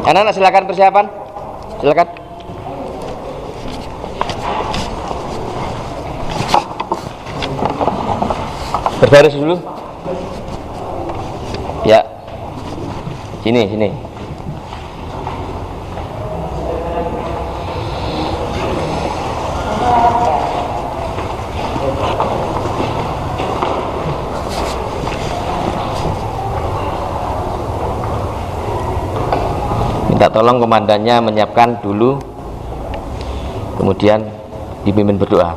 Anak-anak silakan persiapan. Silakan. Berbaris dulu. Ya. Sini. Minta tolong komandannya menyiapkan dulu, kemudian dipimpin berdoa.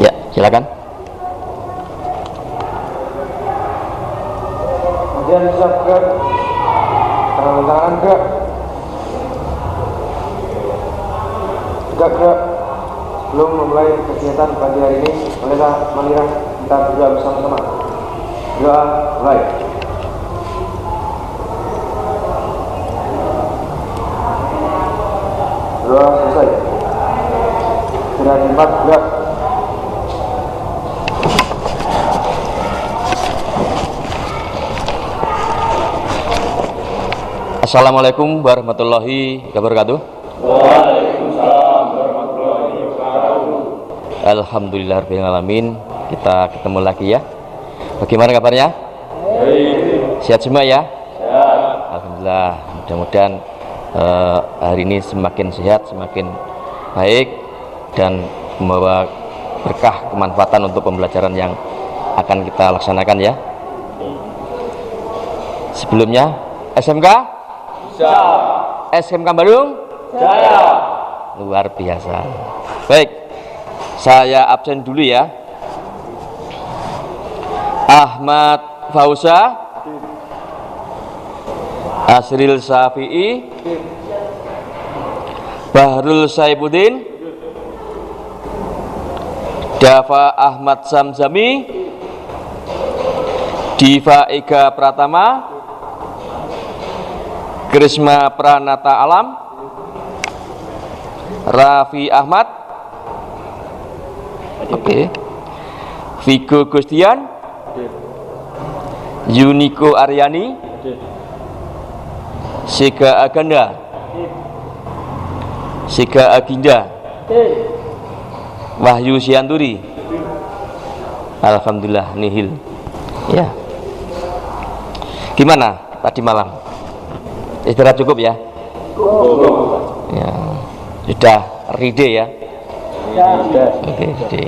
Ya, silakan. Kemudian bisa gerak, tangan gerak, gerak. Sebelum memulai kegiatan pagi hari ini, marilah kita berdoa bersama-sama. Doa mulai. Doa selesai. Sudah tempat gerak. Assalamualaikum warahmatullahi wabarakatuh. Waalaikumsalam warahmatullahi wabarakatuh. Alhamdulillahirrahmanirrahim. Kita ketemu lagi ya. Bagaimana kabarnya? Baik. Sehat semua ya? Sehat. Alhamdulillah. Mudah-mudahan hari ini semakin sehat, semakin baik, dan membawa berkah kemanfaatan untuk pembelajaran yang akan kita laksanakan ya. Sebelumnya SMK? Bisa. SMK Bandung? Jaya. Luar biasa. Baik, saya absen dulu ya. Ahmad Fauza, Asril Syafi'i, Bahrul Saibuddin, Dafa Ahmad Samzami, Diva Ega Pratama, Krisma Pranata Alam, Raffi Ahmad, Vigo Gustian, Yuniko Aryani, Sega Aganda, Sega Aginda, Wahyu Sianturi. Alhamdulillah nihil. Ya. Gimana tadi malam? Istirahat cukup ya? Ya. Sudah ready ya? Oke, ready.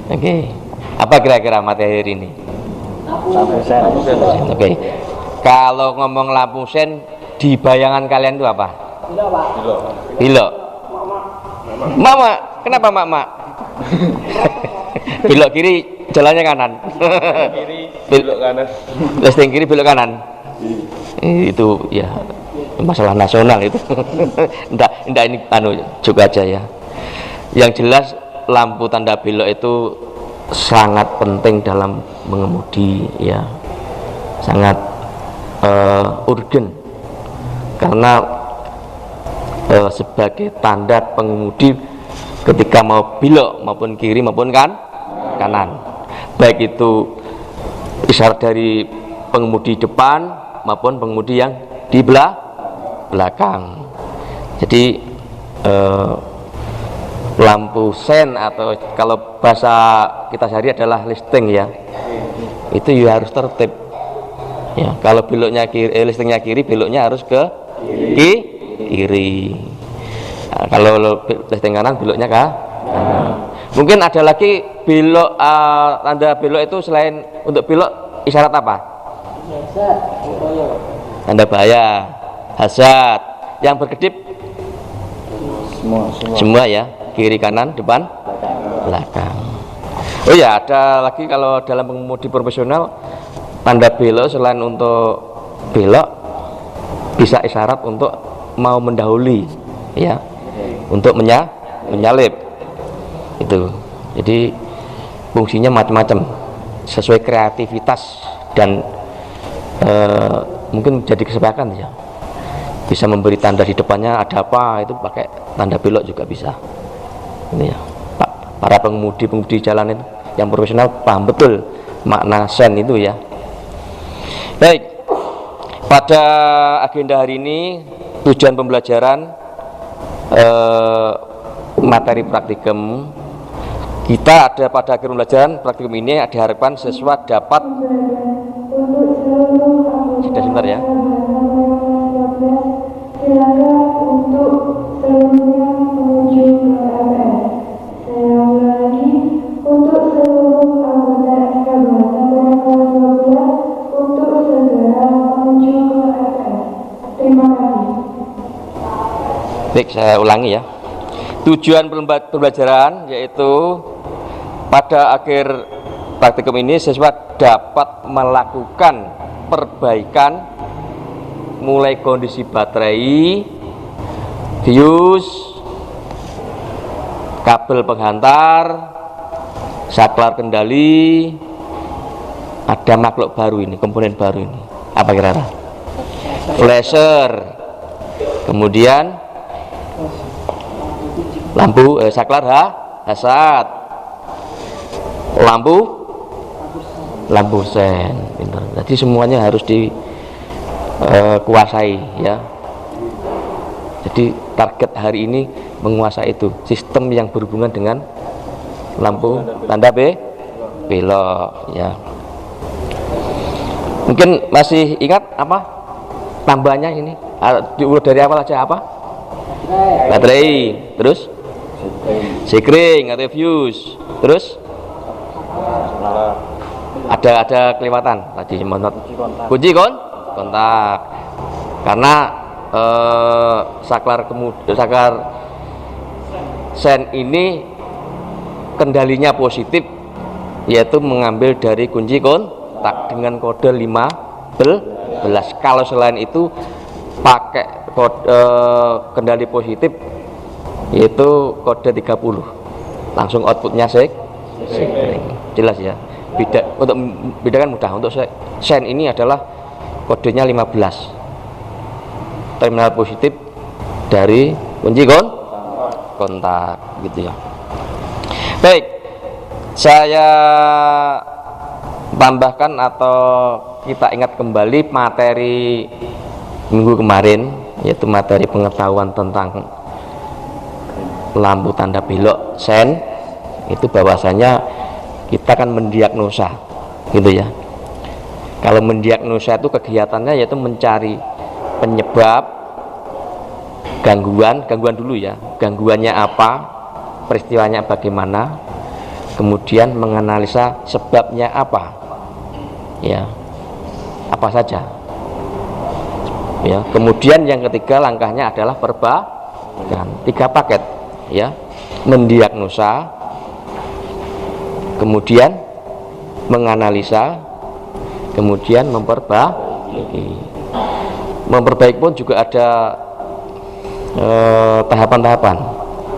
Oke. Apa kira-kira materi hari ini? Oke. Kalau ngomong lampu sen, di bayangan kalian itu apa? Bilok. Mama, kenapa mama? Belok kiri, jalannya kanan. Kiri, belok kanan. Listeng kiri, belok kanan. Itu ya masalah nasional itu. Enggak ini juga aja ya. Yang jelas lampu tanda belok itu sangat penting dalam mengemudi ya. Sangat urgen. Karena sebagai tanda pengemudi ketika mau belok maupun kiri maupun kanan, baik itu isyarat dari pengemudi depan maupun pengemudi yang di belakang. Jadi lampu sen atau kalau bahasa kita sehari adalah listing ya, itu ya harus tertib ya. Kalau beloknya kiri, listingnya kiri, beloknya harus ke kiri. Nah, kalau listing kanan, beloknya ke kanan. Mungkin ada lagi belok, tanda belok itu selain untuk belok isyarat apa? Tanda bahaya, hazard. Yang berkedip semua ya, kiri kanan, depan belakang. Oh ya, ada lagi kalau dalam pengemudi profesional, tanda belok selain untuk belok bisa isyarat untuk mau mendahului ya, untuk menyalip itu. Jadi fungsinya macam-macam sesuai kreativitas dan mungkin jadi kesepakatan ya. Bisa memberi tanda di depannya ada apa, itu pakai tanda belok juga bisa. Ini ya, para pengemudi jalan itu yang profesional paham betul makna sen itu ya. Baik, pada agenda hari ini tujuan pembelajaran materi praktikum kita ada pada akhir pembelajaran praktikum ini diharapkan siswa dapat sebentar ya. Silakan untuk seluruhnya menuju ke APS. Saya ulangi, untuk seluruh anggota SK2 sampai kelas 12 untuk segera menuju ke APS. Terima kasih. Baik, saya ulangi ya. Tujuan pembelajaran yaitu pada akhir praktikum ini siswa dapat melakukan perbaikan mulai kondisi baterai, fuse, kabel penghantar, saklar kendali, ada makhluk baru ini, komponen baru ini. Apa kira-kira? Flasher, kemudian lampu saklar hasad, lampu sen. Jadi semuanya harus dikuasai ya. Jadi target hari ini menguasai itu sistem yang berhubungan dengan lampu tanda belok ya. Mungkin masih ingat apa tambahannya ini? Dari awal aja apa? Baterai, terus sekring atau fuse, terus ada kelewatan tadi kunci kontak karena saklar sen ini kendalinya positif, yaitu mengambil dari kunci kontak dengan kode 15. Kalau selain itu pakai kendali positif yaitu kode 30, langsung outputnya sekring. Jelas ya, untuk bedakan mudah. Untuk sen ini adalah kodenya 15, terminal positif dari kunci kontak gitu ya. Baik, saya tambahkan atau kita ingat kembali materi minggu kemarin, yaitu materi pengetahuan tentang lampu tanda belok sen. Itu bahwasanya kita kan mendiagnosa gitu ya. Kalau mendiagnosa itu kegiatannya yaitu mencari penyebab gangguan dulu ya, gangguannya apa, peristiwanya bagaimana, kemudian menganalisa sebabnya apa ya, apa saja ya. Kemudian yang ketiga langkahnya adalah perbaikan. 3 paket ya, mendiagnosa, kemudian menganalisa, kemudian memperbaiki. Memperbaiki pun juga ada tahapan-tahapan.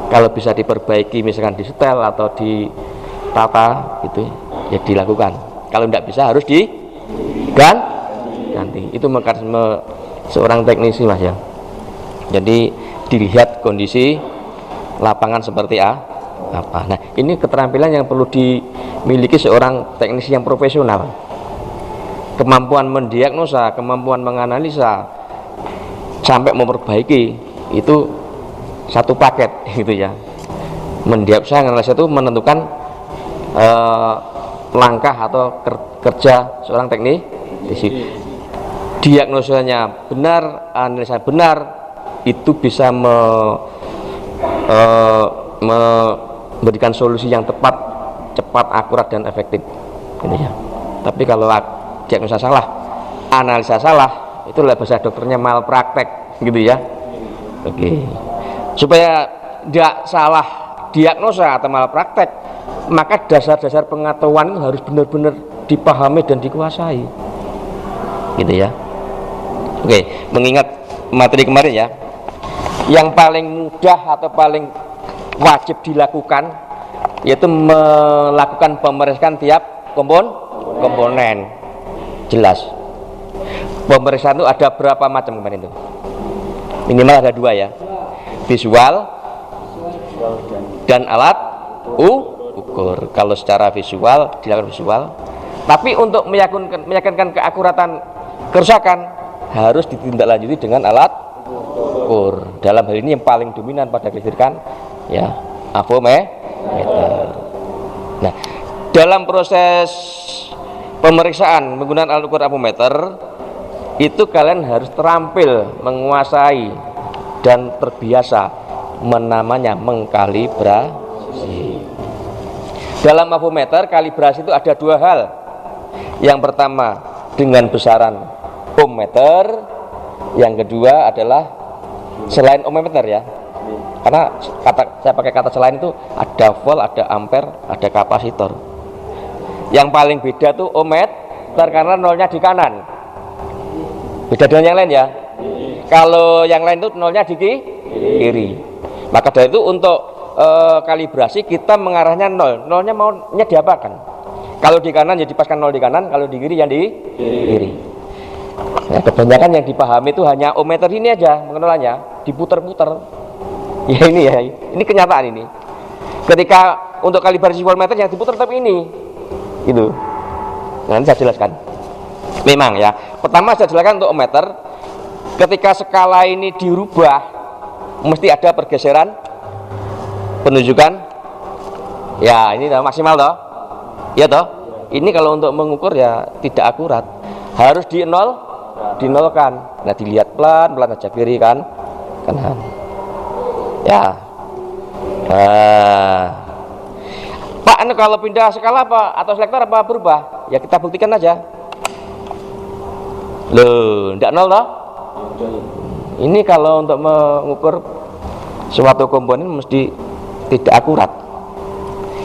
Kalau bisa diperbaiki misalkan disetel atau ditata gitu ya dilakukan. Kalau tidak bisa harus diganti. Itu mekanisme seorang teknisi mas ya. Jadi dilihat kondisi lapangan seperti apa. Nah, ini keterampilan yang perlu dimiliki seorang teknisi yang profesional. Kemampuan mendiagnosa, kemampuan menganalisa, sampai memperbaiki itu satu paket gitu ya. Mendiagnosa, menganalisa itu menentukan langkah atau kerja seorang teknisi. Diagnosanya benar, analisa benar, itu bisa memberikan solusi yang tepat, cepat, akurat dan efektif gitu ya. Tapi kalau diagnosa salah, analisa salah, itu bahasa dokternya malpraktek gitu ya. Oke. Supaya tidak salah diagnosa atau malpraktek, maka dasar-dasar pengetahuan itu harus benar-benar dipahami dan dikuasai gitu ya. Oke, mengingat materi kemarin ya, yang paling mudah atau paling wajib dilakukan yaitu melakukan pemeriksaan tiap komponen. Jelas pemeriksaan itu ada berapa macam kemarin itu? Minimal ada 2 ya, visual dan alat ukur. Kalau secara visual dilakukan visual, tapi untuk meyakinkan keakuratan kerusakan harus ditindaklanjuti dengan alat ukur. Dalam hal ini yang paling dominan pada kelistrikan ya avometer. Nah, dalam proses pemeriksaan menggunakan alat ukur avometer itu kalian harus terampil menguasai dan terbiasa namanya mengkalibrasi. Dalam avometer kalibrasi itu ada dua hal. Yang pertama dengan besaran ohmmeter, yang kedua adalah selain ohmmeter ya. Karena saya pakai kata selain itu ada volt, ada ampere, ada kapasitor. Yang paling beda tuh ohmmeter karena nolnya di kanan. Beda dengan yang lain ya. Kalau yang lain tuh nolnya di kiri. Maka dari itu untuk kalibrasi kita mengarahnya nolnya maunya diapakan? Kalau di kanan ya dipaskan nol di kanan, kalau di kiri yang di kiri. Nah, kebanyakan yang dipahami itu hanya ohmmeter ini aja mengenalnya, diputer-puter. Ya ini kenyataan ini. Ketika untuk kalibrasi voltmeter yang diputer tapi ini, itu. Nanti saya jelaskan. Memang ya. Pertama saya jelaskan untuk ohmmeter, ketika skala ini dirubah, mesti ada pergeseran penunjukan. Ya ini maksimal toh. Ya toh. Ini kalau untuk mengukur ya tidak akurat. Harus dinolkan. Nah, dilihat pelan-pelan aja kiri kan. Kanan. Ya. Pak, kalau pindah skala apa atau selektor apa berubah? Ya kita buktikan aja. Loh, enggak nol toh? Ini kalau untuk mengukur suatu komponen mesti tidak akurat.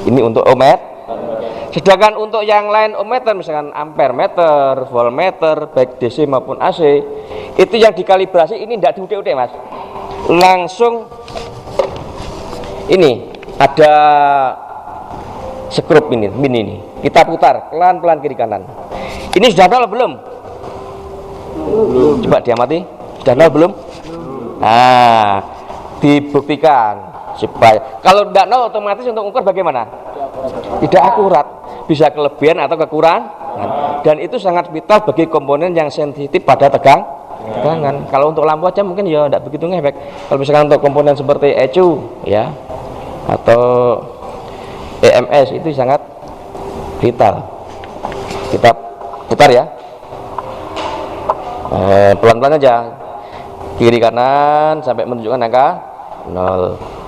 Ini untuk ohmmeter. Sedangkan untuk yang lain ohmmeter, misalkan ampere meter, voltmeter, baik DC maupun AC, itu yang dikalibrasi ini tidak diudik-udik mas. Langsung ini ada skrup ini, kita putar pelan-pelan kiri kanan. Ini sudah nol belum? Belum. Coba diamati, sudah nol belum? Nah, dibuktikan supaya kalau tidak nol otomatis untuk ukur bagaimana? Tidak akurat, bisa kelebihan atau kekurangan, dan itu sangat vital bagi komponen yang sensitif pada tegangan. Kalau untuk lampu aja mungkin ya tidak begitu ngefek. Kalau misalkan untuk komponen seperti ECU ya atau EMS itu sangat vital. Kita putar ya, pelan-pelan aja kiri kanan sampai menunjukkan angka 0.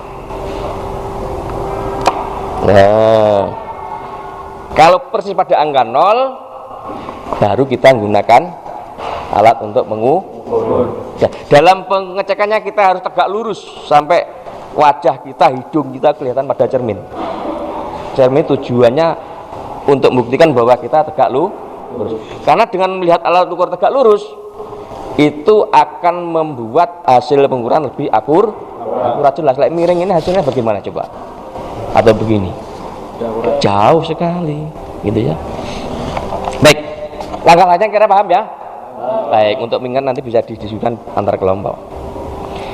Nah, kalau persis pada angka 0 baru kita menggunakan alat untuk mengukur. Ya, dalam pengecekannya kita harus tegak lurus sampai wajah kita, hidung kita kelihatan pada cermin. Cermin tujuannya untuk membuktikan bahwa kita tegak lurus. Karena dengan melihat alat ukur tegak lurus itu akan membuat hasil pengukuran lebih akurat jelas. Like miring ini hasilnya bagaimana coba? Atau begini? Jauh sekali, gitu ya. Baik, langkah-langkahnya kira paham ya? Baik, untuk mengingat nanti bisa didiskusikan antar kelompok.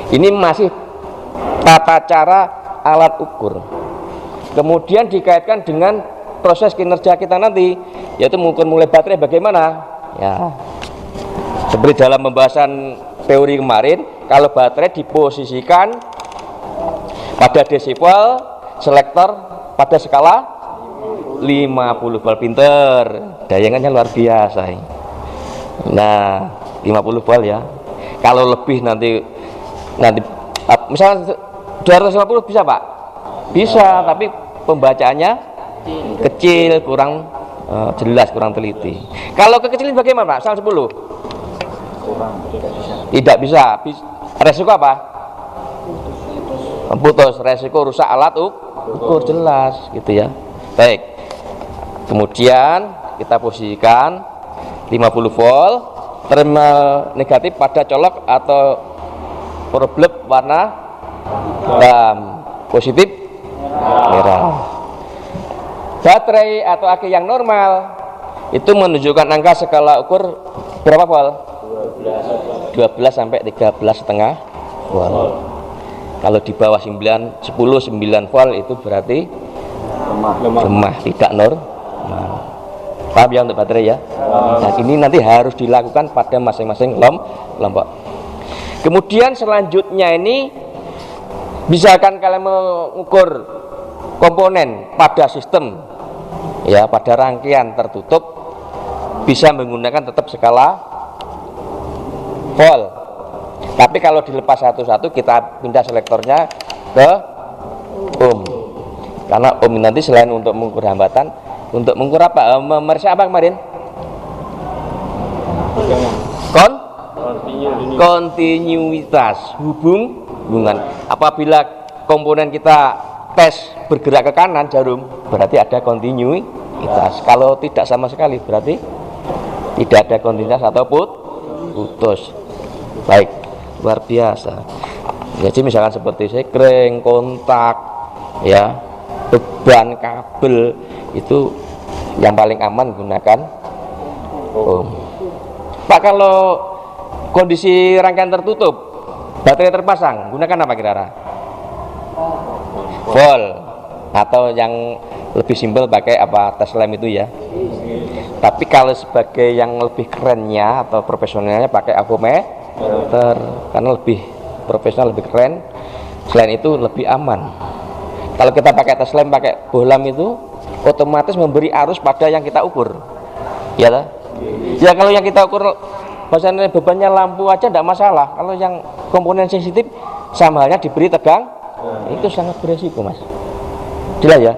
Ini masih tata cara alat ukur. Kemudian dikaitkan dengan proses kinerja kita nanti, yaitu mengukur mulai baterai bagaimana? Ya, seperti dalam pembahasan teori kemarin, kalau baterai diposisikan pada desibel, selektor pada skala 50 volt, pinter, dayangannya luar biasa. Nah, 50 volt ya. Kalau lebih nanti misalnya 250 bisa Pak? Bisa, tapi pembacaannya kecil, kurang jelas, kurang teliti. Kalau kekecilan bagaimana Pak? Misal 10? Tidak bisa. Resiko apa? Putus, resiko rusak alat ukur jelas gitu ya. Baik. Kemudian kita posisikan 50 volt, terminal negatif pada colok atau problem warna hitam, positif merah. Baterai atau aki yang normal itu menunjukkan angka skala ukur berapa volt? 12 sampai 13,5 volt. Kalau di bawah 9 volt itu berarti lemah, tidak normal. Paham ya untuk baterai ya? Nah, ini nanti harus dilakukan pada masing-masing kelompok. Kemudian selanjutnya ini, misalkan kalian mengukur komponen pada sistem, ya pada rangkaian tertutup, bisa menggunakan tetap skala volt. Tapi kalau dilepas satu-satu, kita pindah selektornya ke ohm. Karena ohm nanti selain untuk mengukur hambatan, untuk mengukur apa? Memeriksa apa kemarin? Kontinuitas hubungan. Apabila komponen kita tes bergerak ke kanan jarum, berarti ada kontinuitas. Kalau tidak sama sekali, berarti tidak ada kontinuitas atau putus. Baik, luar biasa. Jadi misalkan seperti sekring, kontak, ya, beban kabel, itu yang paling aman gunakan ohm. Pak, kalau kondisi rangkaian tertutup, baterai terpasang, gunakan apa kira-kira? Volt, atau yang lebih simpel pakai apa, tes lem itu ya. Tapi kalau sebagai yang lebih kerennya atau profesionalnya pakai avometer, karena lebih profesional, lebih keren. Selain itu lebih aman. Kalau kita pakai tes lem, pakai bohlam itu otomatis memberi arus pada yang kita ukur, ya tak? Ya kalau yang kita ukur bahasanya bebannya lampu aja tidak masalah. Kalau yang komponen sensitif sama halnya diberi tegang, itu sangat beresiko, Mas. Jelas ya?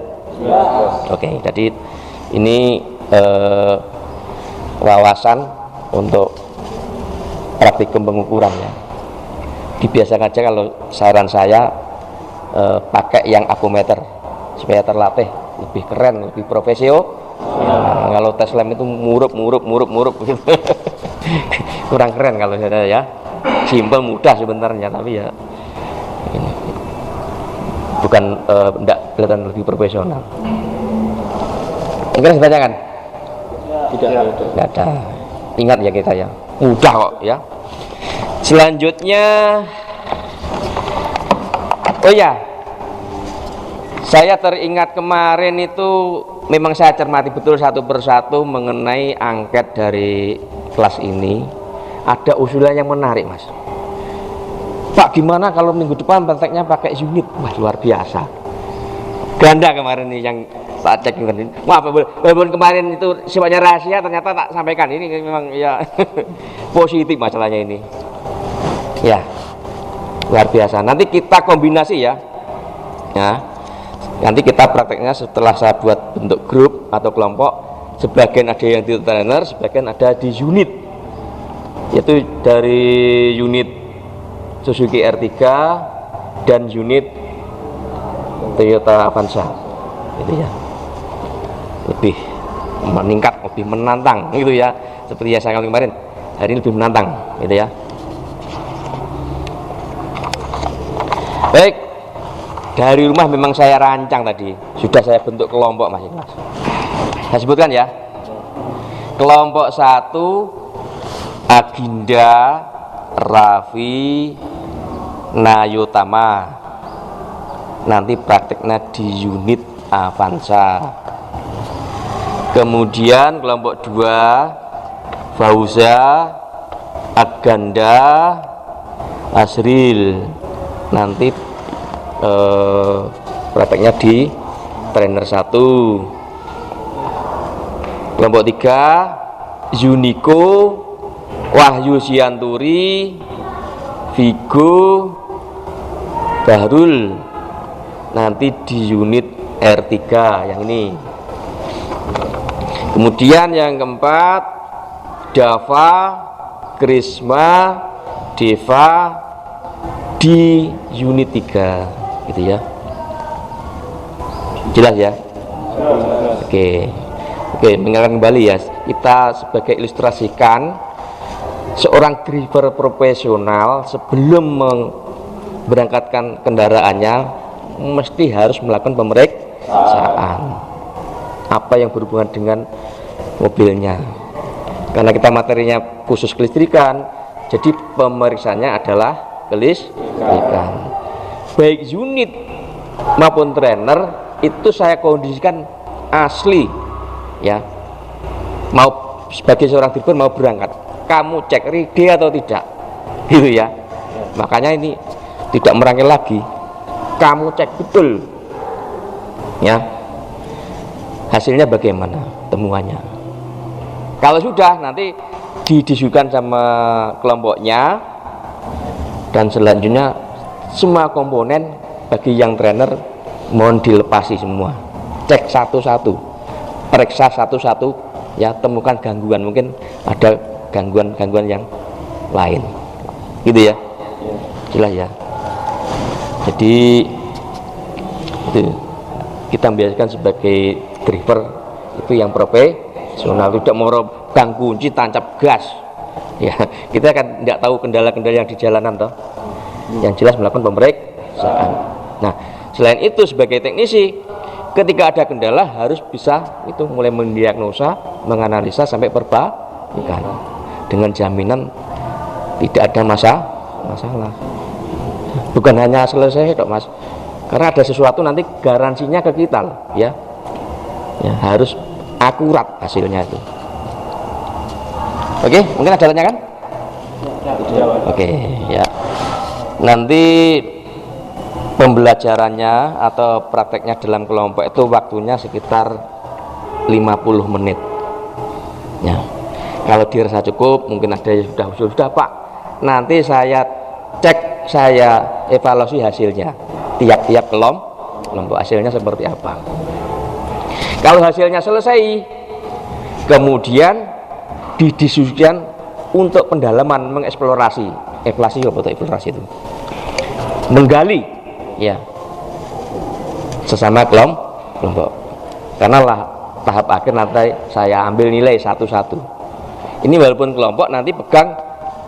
Oke, jadi ini wawasan untuk praktikum pengukurannya. Dibiasakan aja, kalau saran saya pakai yang avometer supaya terlatih, lebih keren, lebih profesional. Nah, kalau tes lem itu murup gitu. Kurang keren kalau saya ya. Simpel, mudah sebenarnya, tapi ya ini bukan tidak kelihatan lebih profesional. Mungkin saya tanyakan? Tidak ada. Ingat ya kita ya, mudah kok ya. Selanjutnya, oh ya, saya teringat kemarin itu memang saya cermati betul satu persatu mengenai angket dari kelas ini. Ada usulan yang menarik, Mas. Pak, gimana kalau minggu depan prakteknya pakai unit? Wah, luar biasa. Ganda kemarin nih yang saat cek kemarin. Wah, walaupun kemarin itu sifatnya rahasia, ternyata tak sampaikan. Ini memang ya positif masalahnya ini. Ya, luar biasa. Nanti kita kombinasi ya. Ya. Nanti kita prakteknya setelah saya buat bentuk grup atau kelompok, sebagian ada yang di trainer, sebagian ada di unit, yaitu dari unit Suzuki R3 dan unit Toyota Avanza, gitu ya. Lebih meningkat, lebih menantang, gitu ya. Seperti yang saya kemarin, hari ini lebih menantang, gitu ya. Baik. Dari rumah memang saya rancang tadi, sudah saya bentuk kelompok masing-masing. Saya sebutkan ya. Kelompok 1, Aginda, Raffi, Nayotama. Nanti prakteknya di unit Avanza. Kemudian kelompok 2, Fauza, Aganda, Asril. Nanti prakteknya di trainer 1. Kelompok 3, Yuniko, Wahyu Sianturi, Vigo, Bahrul. Nanti di unit R3 yang ini. Kemudian yang keempat, Dava, Krisma, Deva di unit 3, gitu ya. Jelas ya? Oke, mengingatkan kembali ya, kita sebagai ilustrasikan, seorang driver profesional sebelum memberangkatkan kendaraannya mesti harus melakukan pemeriksaan apa yang berhubungan dengan mobilnya, karena kita materinya khusus kelistrikan, jadi pemeriksaannya adalah kelistrikan. Baik unit maupun trainer itu saya kondisikan asli ya, mau sebagai seorang driver mau berangkat, kamu cek ride atau tidak gitu ya. Makanya ini tidak merangkul lagi, kamu cek betul ya hasilnya bagaimana temuannya. Kalau sudah nanti didiskusikan sama kelompoknya, dan selanjutnya semua komponen bagi yang trainer mohon dilepasi semua, cek satu-satu, periksa satu-satu ya, temukan gangguan, mungkin ada gangguan-gangguan yang lain gitu ya, jelas ya. Jadi itu kita biasakan sebagai driver itu yang profesional, tidak mau gang kunci tancap gas ya. Kita kan tidak tahu kendala-kendala yang di jalanan toh, yang jelas melakukan pemeriksaan. Nah selain itu sebagai teknisi, ketika ada kendala harus bisa itu mulai mendiagnosa, menganalisa sampai perbaikan dengan jaminan tidak ada masalah. Bukan hanya selesai dok mas, karena ada sesuatu nanti garansinya ke kita loh, ya harus akurat hasilnya itu. Oke, mungkin ada tanya kan? Oke, ya. Nanti pembelajarannya atau prakteknya dalam kelompok itu waktunya sekitar 50 menit. Ya. Kalau dirasa cukup, mungkin ada yang sudah Pak. Nanti saya cek, saya evaluasi hasilnya. Tiap-tiap kelompok hasilnya seperti apa. Kalau hasilnya selesai, kemudian didiskusikan untuk pendalaman, mengeksplorasi. Evaluasi apa itu eksplorasi itu? Menggali ya sesama kelompok. Karena lah tahap akhir nanti saya ambil nilai satu-satu. Ini walaupun kelompok nanti pegang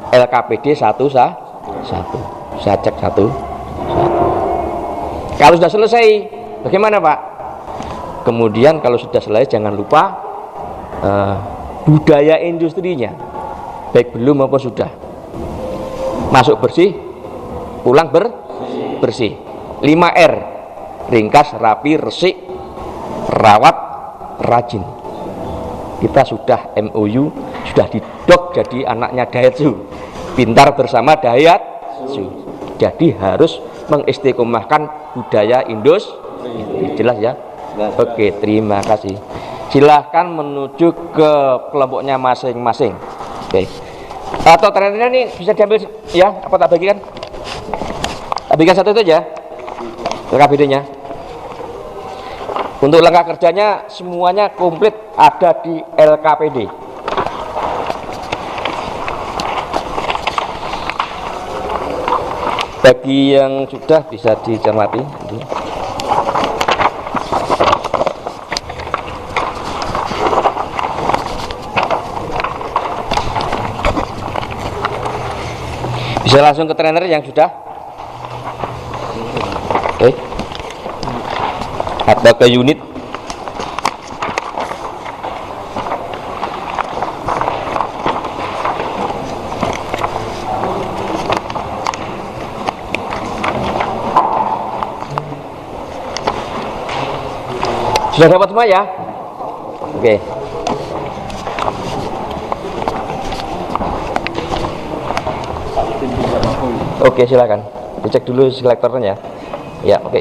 LKPD satu. Saya cek satu. Kalau sudah selesai, bagaimana Pak? Kemudian kalau sudah selesai jangan lupa budaya industrinya, baik belum maupun sudah. Masuk bersih, pulang bersih. 5R, ringkas, rapi, resik, rawat, rajin. Kita sudah MOU, sudah didok jadi anaknya Daihatsu, pintar bersama Daihatsu. Jadi harus mengistiqomahkan budaya industri. Jelas ya? Oke, terima kasih. Silahkan menuju ke kelompoknya masing-masing. Oke. Atau trainernya ini bisa diambil ya? Apa tak bagikan? Tak bagikan satu itu aja. LKPD-nya. Untuk langkah kerjanya semuanya komplit ada di LKPD. Bagi yang sudah bisa dicermati. Bisa langsung ke trainer yang sudah. Oke. Atau ke unit. Sudah dapat semua ya? Oke. Oke, silakan. Dicek dulu selektornya ya. Ya, oke.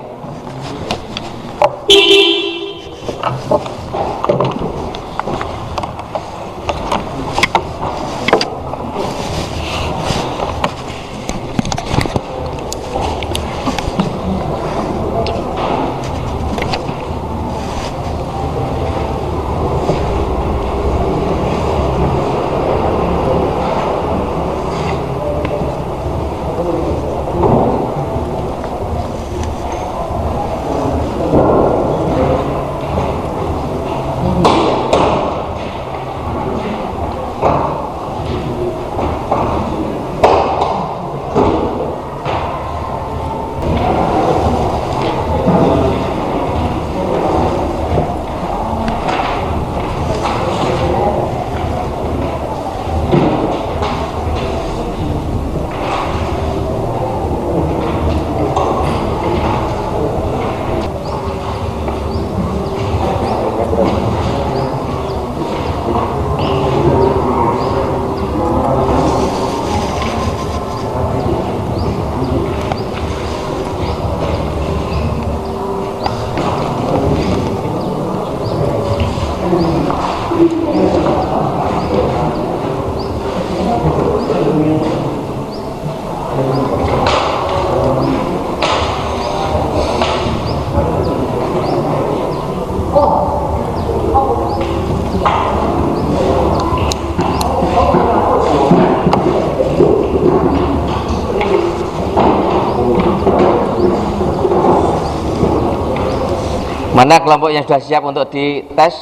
Mana kelompok yang sudah siap untuk dites?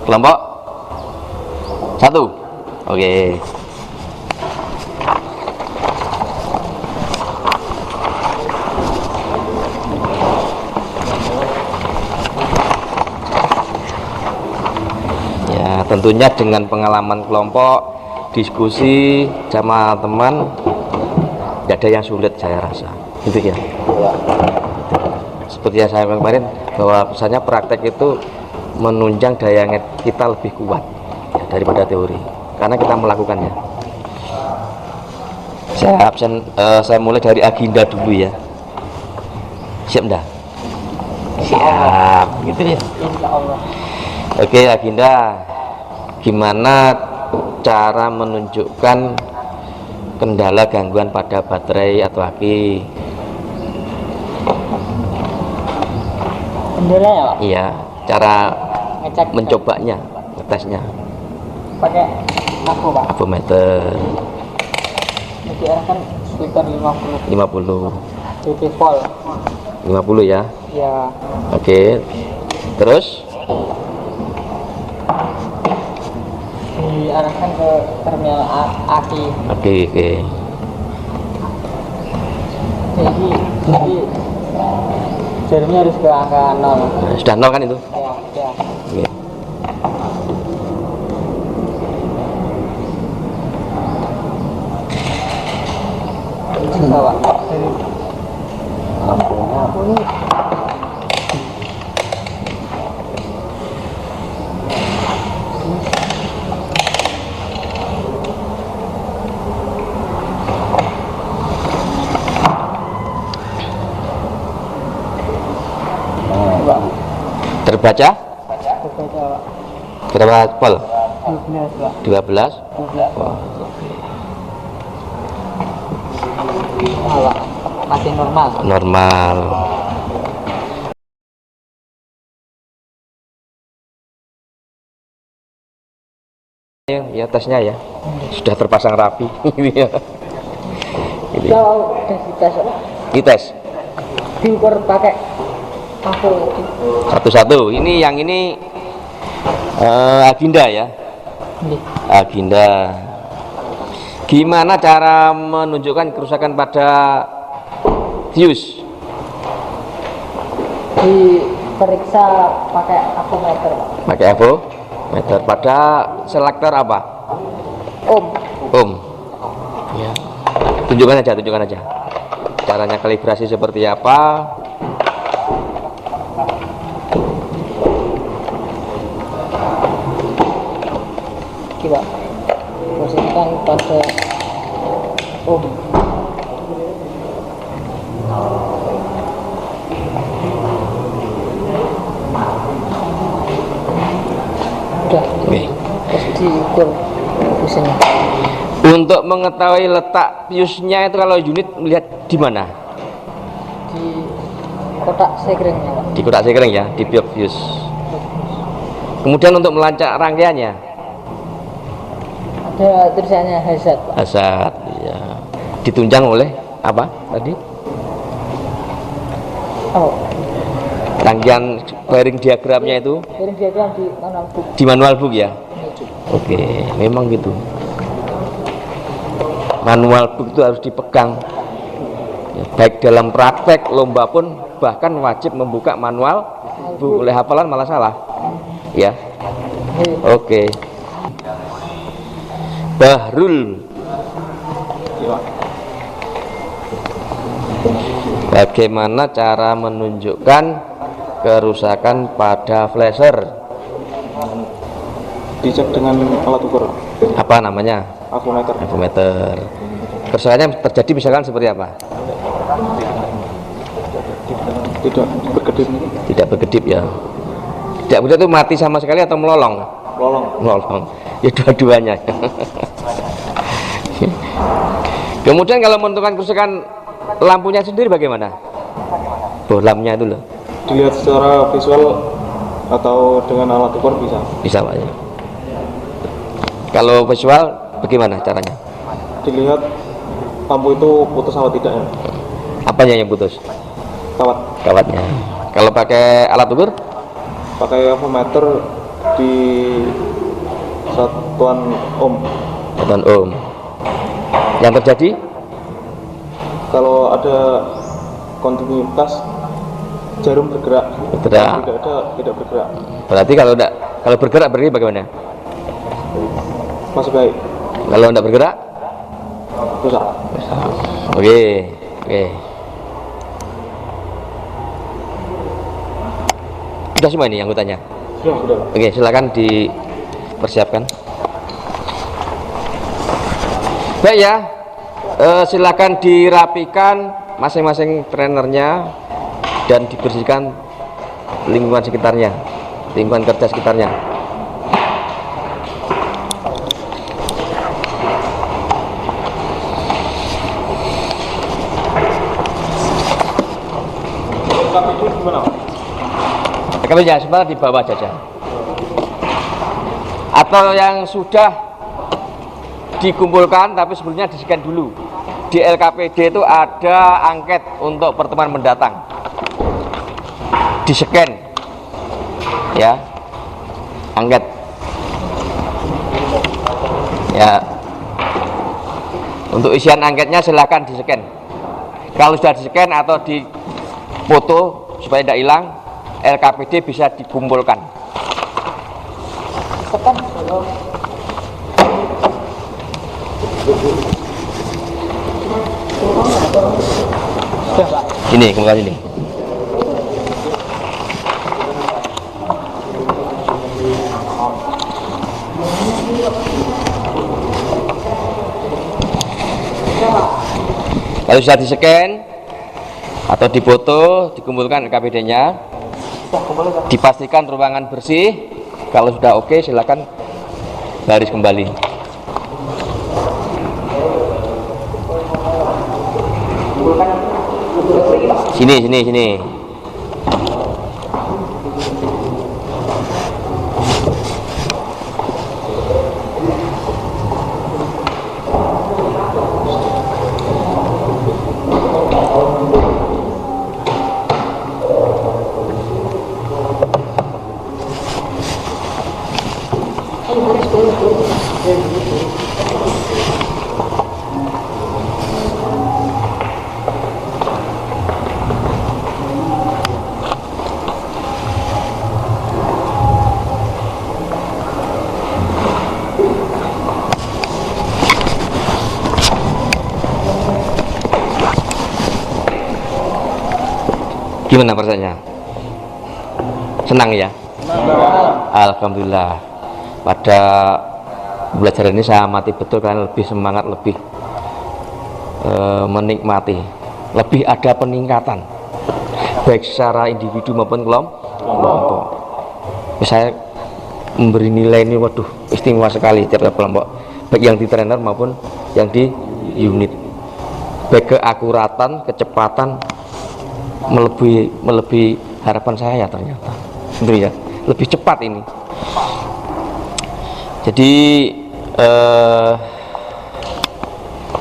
Kelompok 1. Oke. Ya, tentunya dengan pengalaman kelompok, diskusi sama teman, tidak ada yang sulit saya rasa. Gitu ya. Seperti yang saya kemarin, bahwa pesannya praktek itu menunjang daya ingat kita lebih kuat ya, daripada teori, karena kita melakukannya. Saya mulai dari agenda dulu ya. Siap enggak? Siap, gitu ya. Oke, agenda. Gimana cara menunjukkan kendala gangguan pada baterai atau aki? Kendala ya Pak? Iya, cara Ngecek mencobanya, ngetesnya. pakai aku Pak. Avometer Jadi kan sekitar 50 50 dp volt. 50 ya. Ya, Oke. Terus diarahkan ke terminal aki. oke. Jadi jarumnya harus ke angka 0. Nah, sudah 0 kan itu? Ya. Oke. Bisa Pak. Dari lampunya ini Pak. Terbaca Berbeda Pak. berapa volt? 12 Pak. 12. 12. Wah. Pak. Masih normal. Normal. Ya tesnya ya sudah terpasang rapi. Ini ya. Ini. Kalau udah dites Pak, Dites diukur pakai aku. satu-satu. Ini yang ini agenda ya. Ini Agenda. Gimana cara menunjukkan kerusakan pada fuse? diperiksa pakai avometer Pak. Pakai avometer pada selektor apa? Ohm. Ya. Tunjukkan aja. Caranya kalibrasi seperti apa? Coba posisikan pada ohm. Udah, Oke. terus diukur fuse-nya Untuk mengetahui letak fuse-nya itu kalau unit melihat di mana? di kotak sekringnya Pak. Di kotak sekring ya, di biok fuse. Kemudian untuk melacak rangkaiannya, Ada tulisannya hazard Pak. asat ya. Ditunjang oleh apa tadi? Oh, Rangkaian bearing diagramnya itu kirim diagram di mana Bu? di manual book ya. Oke, memang gitu. Manual book itu harus dipegang. Ya, baik dalam praktek lomba pun bahkan wajib membuka manual book. Oleh hafalan malah salah. Ya. Oke. Bahrul. Bagaimana cara menunjukkan kerusakan pada flasher? Dicek dengan alat ukur Apa namanya? avometer. Avometer. Kerusakannya terjadi misalkan seperti apa? Tidak berkedip, Tidak berkedip ya. Tidak berkedip itu mati sama sekali atau melolong? lolong. Melolong. Ya dua-duanya. Kemudian kalau menentukan kerusakan lampunya sendiri bagaimana? Bohlamnya itu loh. Dilihat secara visual atau dengan alat ukur bisa. Bisa Pak ya. Kalau visual bagaimana caranya? Dilihat lampu itu putus atau tidaknya. Apanya yang putus? kawatnya. Kalau pakai alat ukur pakai avometer di satuan ohm. satuan ohm. Yang terjadi Kalau ada kontinuitas jarum bergerak. Bergerak. Tidak ada, tidak bergerak. berarti kalau bergerak berarti bagaimana? Masih baik. Kalau tidak bergerak Rusak. oke. Sudah semua ini anggotanya. Sudah. Oke, silakan dipersiapkan. Baik ya, silakan dirapikan masing-masing trainernya dan dibersihkan lingkungan sekitarnya, lingkungan kerja sekitarnya. Kabelnya sebenarnya di bawah saja. Atau yang sudah dikumpulkan tapi sebelumnya di-scan dulu. Di LKPD itu ada angket untuk pertemuan mendatang. Di-scan. Ya. Angket. Ya. Untuk isian angketnya silakan di-scan. Kalau sudah di-scan atau di foto supaya tidak hilang, LKPD bisa dikumpulkan. Sini, kumpulkan sini. Kalau sudah di-scan atau difoto, dikumpulkan LKPD-nya, dipastikan ruangan bersih. Kalau sudah oke, silakan baris kembali. Sini. Gimana perasaannya? Senang ya? Alhamdulillah. Pada belajar ini saya amati betul, kalian lebih semangat, lebih menikmati, lebih ada peningkatan baik secara individu maupun kelompok. Saya memberi nilai ini, waduh, istimewa sekali tiap kelompok, baik yang di trainer maupun yang di unit. Baik keakuratan, kecepatan melebihi harapan saya ternyata. Tentu ya, lebih cepat ini. Jadi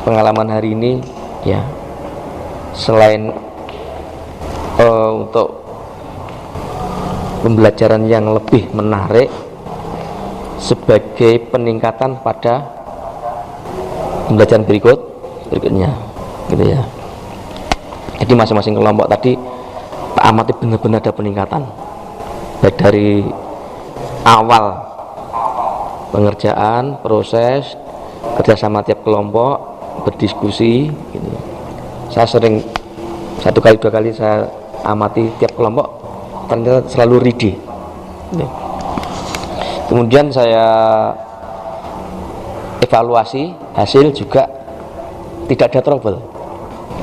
pengalaman hari ini ya, selain untuk pembelajaran yang lebih menarik sebagai peningkatan pada pembelajaran berikutnya gitu ya. Jadi masing-masing kelompok tadi tak amati benar-benar ada peningkatan, baik dari awal pengerjaan, proses, kerjasama tiap kelompok, berdiskusi gitu. Saya sering, 1 kali 2 kali saya amati tiap kelompok ternyata selalu ready gitu. Kemudian saya evaluasi hasil juga tidak ada trouble,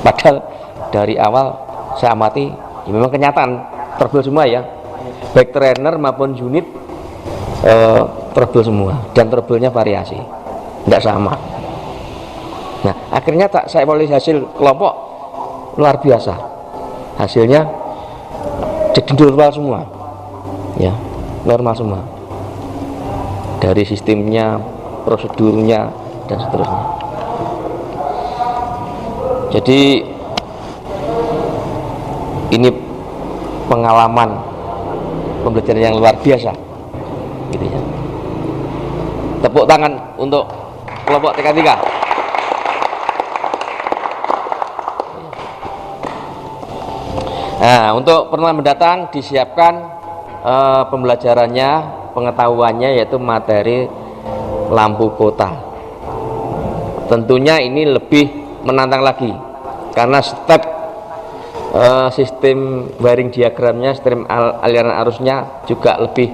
padahal dari awal saya amati ya memang kenyataan trouble semua ya, baik trainer maupun unit trouble semua, dan trouble-nya variasi, tidak sama. Nah akhirnya saya evaluasi hasil kelompok, luar biasa hasilnya, jadi normal semua ya, normal semua dari sistemnya, prosedurnya dan seterusnya. ini pengalaman pembelajaran yang luar biasa, gitu ya. Tepuk tangan untuk kelompok TK3. Nah, untuk pertemuan mendatang disiapkan pembelajarannya, pengetahuannya, yaitu materi lampu kota. Tentunya ini lebih menantang lagi karena step sistem wiring diagramnya, sistem aliran arusnya juga lebih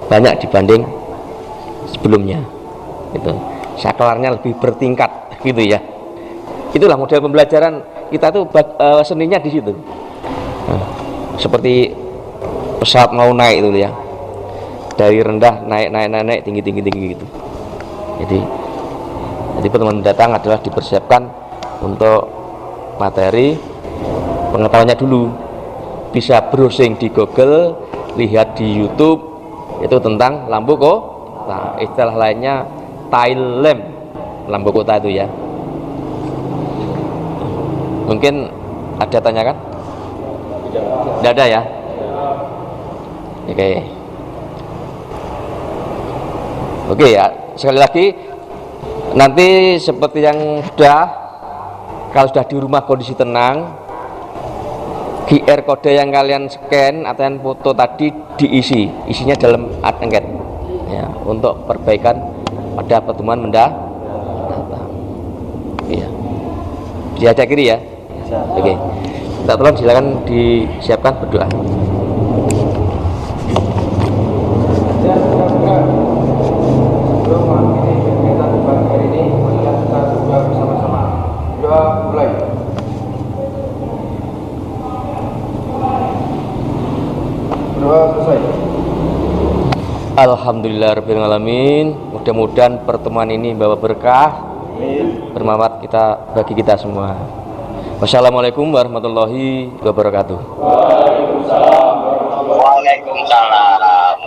banyak dibanding sebelumnya. Itu saklarnya lebih bertingkat, gitu ya. Itulah model pembelajaran kita tuh, seninya di situ. Nah, seperti pesawat mau naik itu ya, dari rendah naik tinggi gitu. Jadi pertemuan mendatang adalah dipersiapkan untuk materi pengetahuannya dulu, bisa browsing di Google, lihat di YouTube itu tentang lampu kota. Istilah lainnya tail lamp, lampu kota itu ya. Mungkin ada tanya kan? Tidak ada ya? Oke ya, sekali lagi nanti seperti yang kalau sudah di rumah kondisi tenang, QR kode yang kalian scan atau yang foto tadi diisi, isinya dalam angket ya, untuk perbaikan pada pertemuan mendatang. Iya, bisa kiri ya. Oke, kita tolong silakan disiapkan berdoa. Sebelum mengakhiri kegiatan pagi hari ini, marilah kita berdoa bersama-sama. Doa mulai. Doa selesai. Alhamdulillahirabbil alamin. Mudah-mudahan pertemuan ini membawa berkah, bermanfaat bagi kita semua. Wassalamualaikum warahmatullahi wabarakatuh. Waalaikumsalam.